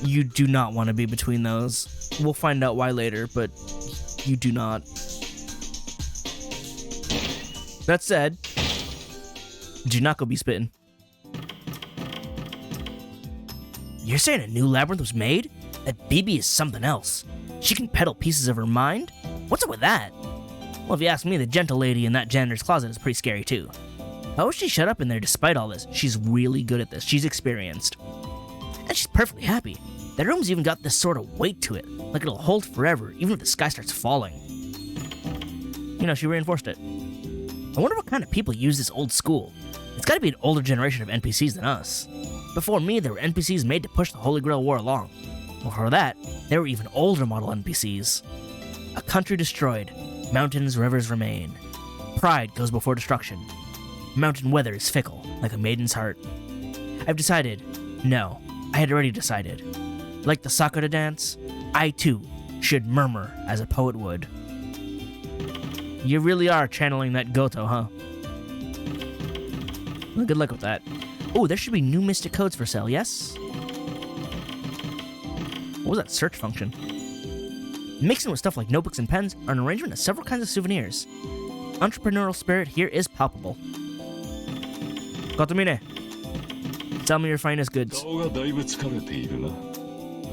You do not want to be between those. We'll find out why later, but you do not. That said, Janako be spitting. You're saying a new labyrinth was made? That BB is something else. She can peddle pieces of her mind? What's up with that? Well, if you ask me, the gentle lady in that janitor's closet is pretty scary too. How is she shut up in there despite all this? She's really good at this. She's experienced. And she's perfectly happy. That room's even got this sort of weight to it, like it'll hold forever, even if the sky starts falling. You know, she reinforced it. I wonder what kind of people use this old school. It's gotta be an older generation of NPCs than us. Before me, there were NPCs made to push the Holy Grail War along. Before that, there were even older model NPCs. A country destroyed. Mountains, rivers remain. Pride goes before destruction. Mountain weather is fickle, like a maiden's heart. I've decided. No, I had already decided. Like the Sakura dance, I too should murmur as a poet would. You really are channeling that Goto, huh? Well, good luck with that. Oh, there should be new mystic codes for sale, yes? What was that search function? Mixing with stuff like notebooks and pens are an arrangement of several kinds of souvenirs. Entrepreneurial spirit here is palpable. Kotomine, tell me your finest goods. 顔がだいぶ疲れているな。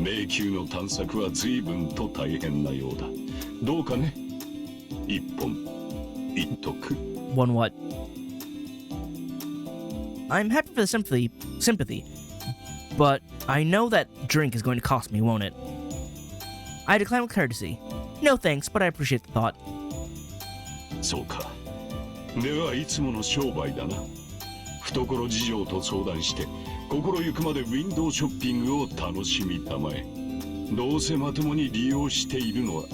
迷宮の探索は随分と大変なようだ。どうかね、一本言っとく。One what? I'm happy for the sympathy, but I know that drink is going to cost me, won't it? I decline with courtesy. No thanks, but I appreciate the thought. そうか。ではいつもの商売だな。懐事情と相談して心ゆくまでウィンドウショッピングを楽しみたまえ。どうせまともに利用しているのは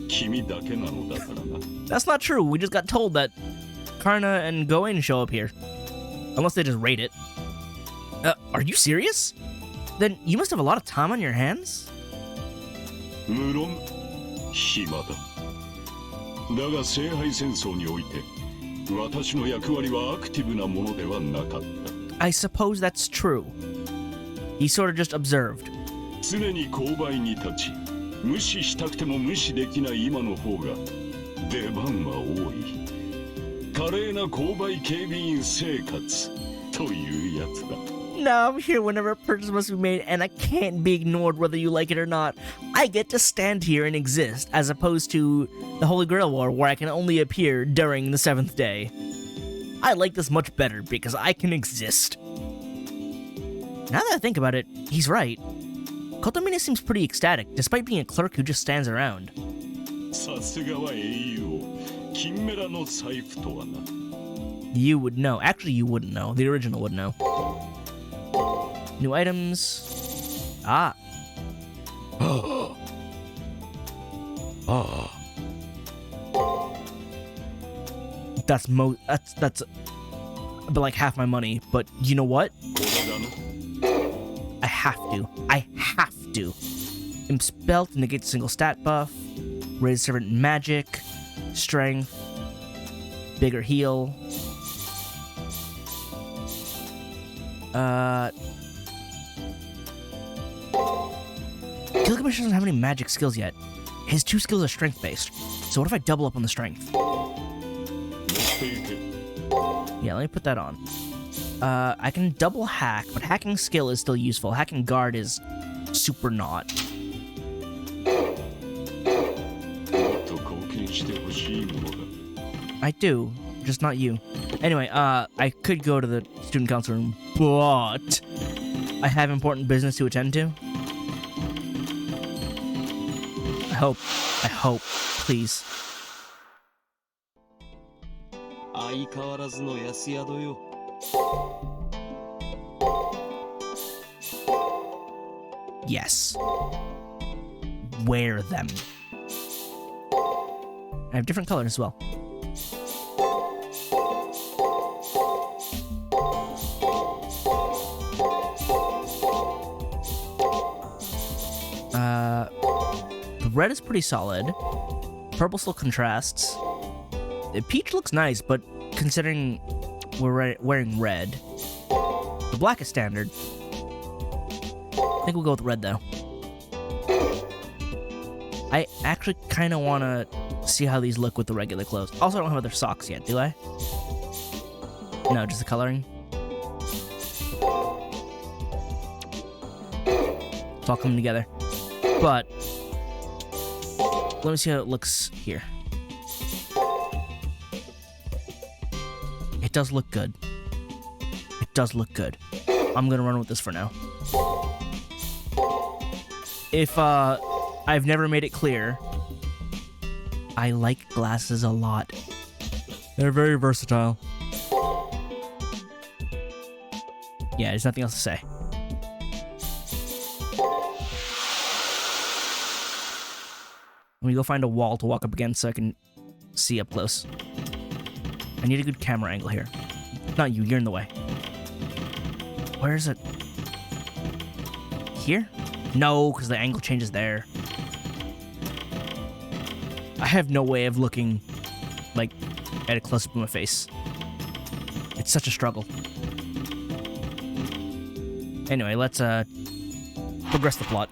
君だけなのだからな。That's not true. We just got told that Karna and Goen show up here. Unless they just raid it. Are you serious? Then you must have a lot of time on your hands? 無論暇だ。だが聖杯戦争において私の役割はアクティブなものではなかった。 I suppose that's true. He sort of just observed. 常に勾配に立ち無視したくても無視できない今の方が出番は多い。華麗な勾配警備員生活というやつだ。 Now I'm here whenever a purchase must be made, and I can't be ignored whether you like it or not. I get to stand here and exist, as opposed to the Holy Grail War, where I can only appear during the 7th day. I like this much better, because I can exist. Now that I think about it, he's right. Kotomine seems pretty ecstatic, despite being a clerk who just stands around. さすがは英雄王。金メラの財布とはな。 You would know. Actually, you wouldn't know. The original would know. New items. Ah. That's but like half my money. But you know what? これだな。 I have to. Impel to negate a single stat buff. Raise servant magic. Strength. Bigger heal. Kill Commissioner doesn't have any magic skills yet. His 2 skills are strength based. So what if I double up on the strength? Yeah, let me put that on. I can double hack, but hacking skill is still useful. Hacking guard is super not. I do, just not you. Anyway, I could go to the student council room, but I have important business to attend to. I hope, please. 相変わらずの安宿よ。Yes. Wear them. I have different colors as well. The red is pretty solid. Purple still contrasts. The peach looks nice, but considering we're wearing red, the black is standard. I think we'll go with red though. I actually kind of want to see how these look with the regular clothes. Also, I don't have other socks yet, do I? No, just the coloring. It's all coming together. But let me see how it looks here. It does look good. It does look good. I'm gonna run with this for now. If I've never made it clear, I like glasses a lot. They're very versatile. Yeah, there's nothing else to say. Let me go find a wall to walk up against so I can see up close. I need a good camera angle here. Not you, you're in the way. Where is it? Here? No, because the angle changes there. I have no way of looking, like, at a close-up of my face. It's such a struggle. Anyway, let's, progress the plot.